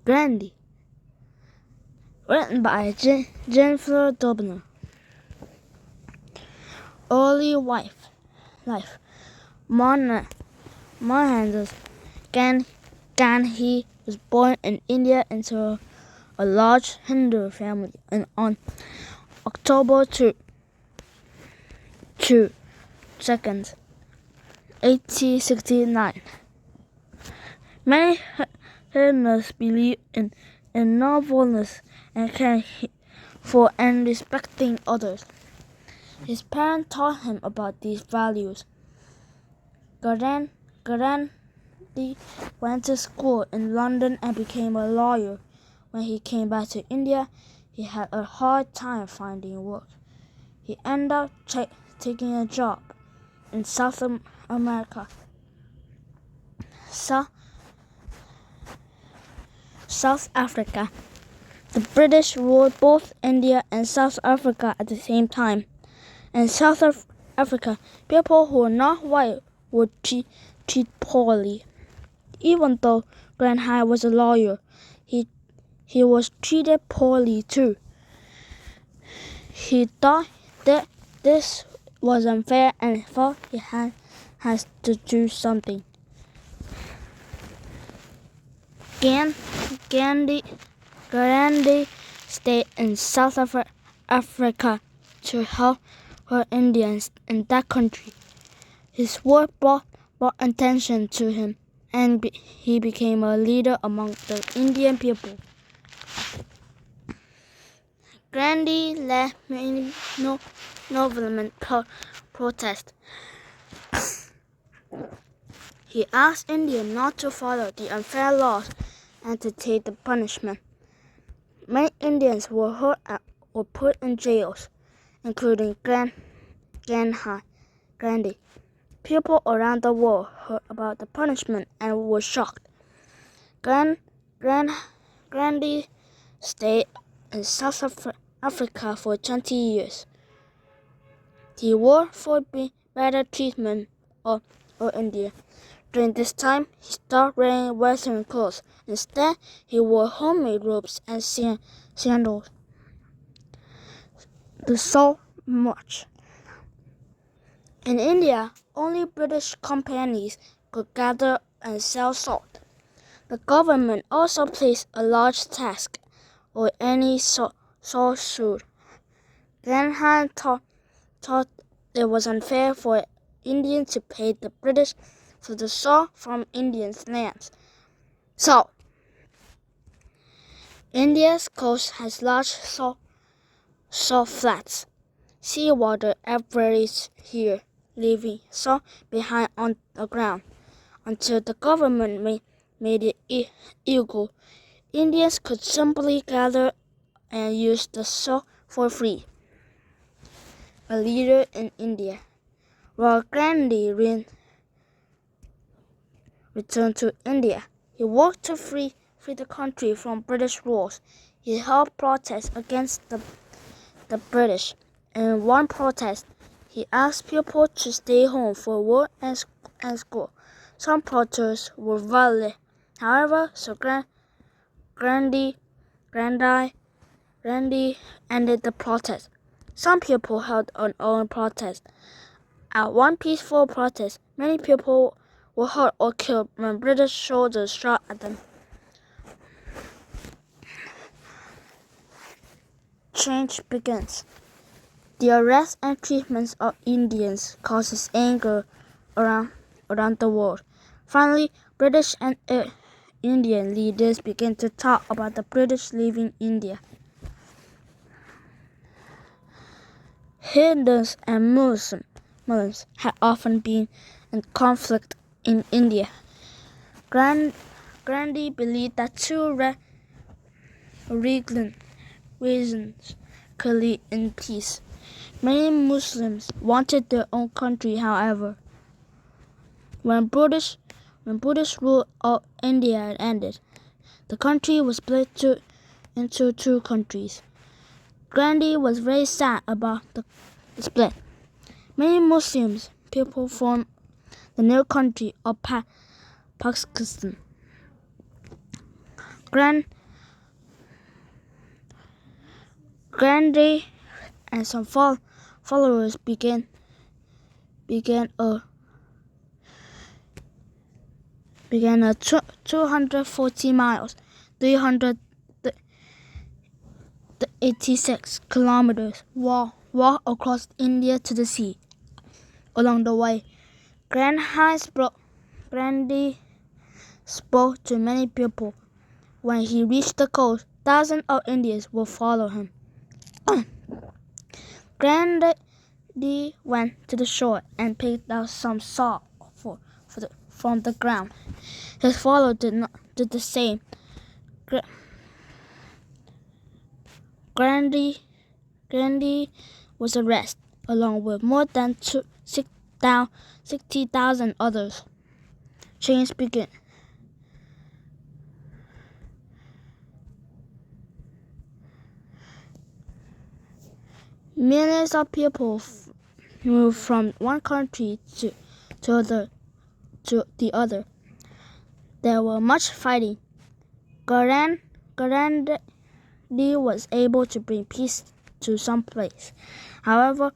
Gandhi, written by Jennifer Doudna. Early life. Mohandas Gandhi was born in India into a large Hindu family and on October 2nd, 1869. Many Hindus believe in nobleness and care for and respecting others. His parents taught him about these values. Gandhi went to school in London and became a lawyer. When he came back to India, he had a hard time finding work. He ended up taking a job in South America. South Africa. The British ruled both India and South Africa at the same time. In South Africa, people who were not white were treated poorly. Even though Gandhi was a lawyer, he was treated poorly too. He thought that this was unfair and thought he has to do something. Gandhi stayed in South Africa to help Indians in that country. His work brought attention to him, and he became a leader among the Indian people. Gandhi led many nonviolent protests. He asked Indians not to follow the unfair laws and to take the punishment. Many Indians were hurt or put in jails, including Gandhi. People around the world heard about the punishment and were shocked. Gandhi stayed in South Africa for 20 years. He worked for better treatment of India. During this time, he stopped wearing Western clothes. Instead, he wore homemade robes and sandals. The salt march. In India, only British companies could gather and sell salt. The government also placed a large tax on any salt sold. Gandhi thought it was unfair for Indians to pay the British for the salt from Indians' lands. So, India's coast has large salt flats. Seawater evaporates here, leaving salt behind on the ground. Until the government made it illegal, Indians could simply gather and use the salt for free. A leader in India. While Gandhi returned to India, he worked to free the country from British rules. He held protests against the British. In one protest, he asked people to stay home for work and school. Some protests were violent. However, Gandhi ended the protest. Some people held an own protest. At one peaceful protest, many people were hurt or killed when British soldiers shot at them. Change begins. The arrest and treatment of Indians causes anger around the world. Finally, British and Indian leaders begin to talk about the British leaving India. Hindus and Muslims had often been in conflict in India. Gandhi believed that two religions could live in peace. Many Muslims wanted their own country, however. When British rule of India ended, the country was split into two countries. Gandhi was very sad about the split. Many Muslim people formed the new country of Pakistan. Gandhi and some followers began a 240 miles, 386 kilometers walk across India to the sea. Along the way, Gandhi spoke to many people. When he reached the coast, thousands of Indians would follow him. Gandhi went to the shore and picked out some salt from the ground. His followers did the same. Gandhi was arrested, along with more than 60,000 others. Change began. Millions of people moved from one country to the other. There was much fighting. Gandhi was able to bring peace to some place. However,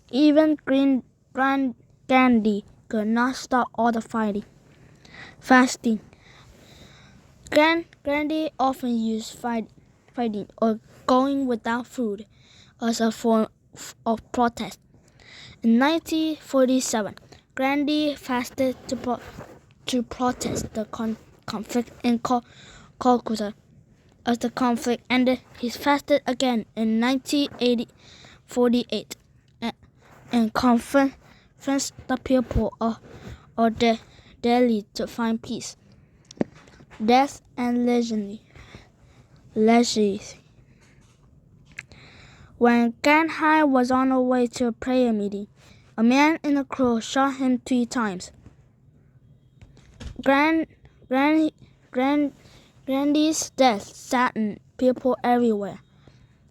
even Gandhi could not stop all the fasting. Gandhi often used fighting or going without food as a form of protest. In 1947, Gandhi fasted to protest the conflict in Calcutta. As the conflict ended, he fasted again in 1948 and convinced the people of Delhi to find peace. Death and legacy. When Gandhi was on the way to a prayer meeting, a man in a crow shot him 3 times. Gandhi's death saddened people everywhere.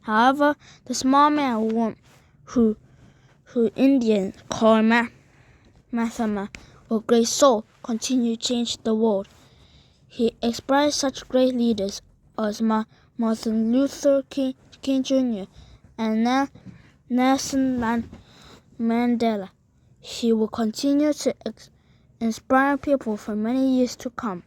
However, the small man who Indians call Mahatma, or Great Soul, continued to change the world. He inspired such great leaders as Martin Luther King Jr. and Nelson Mandela. He will continue to inspire people for many years to come.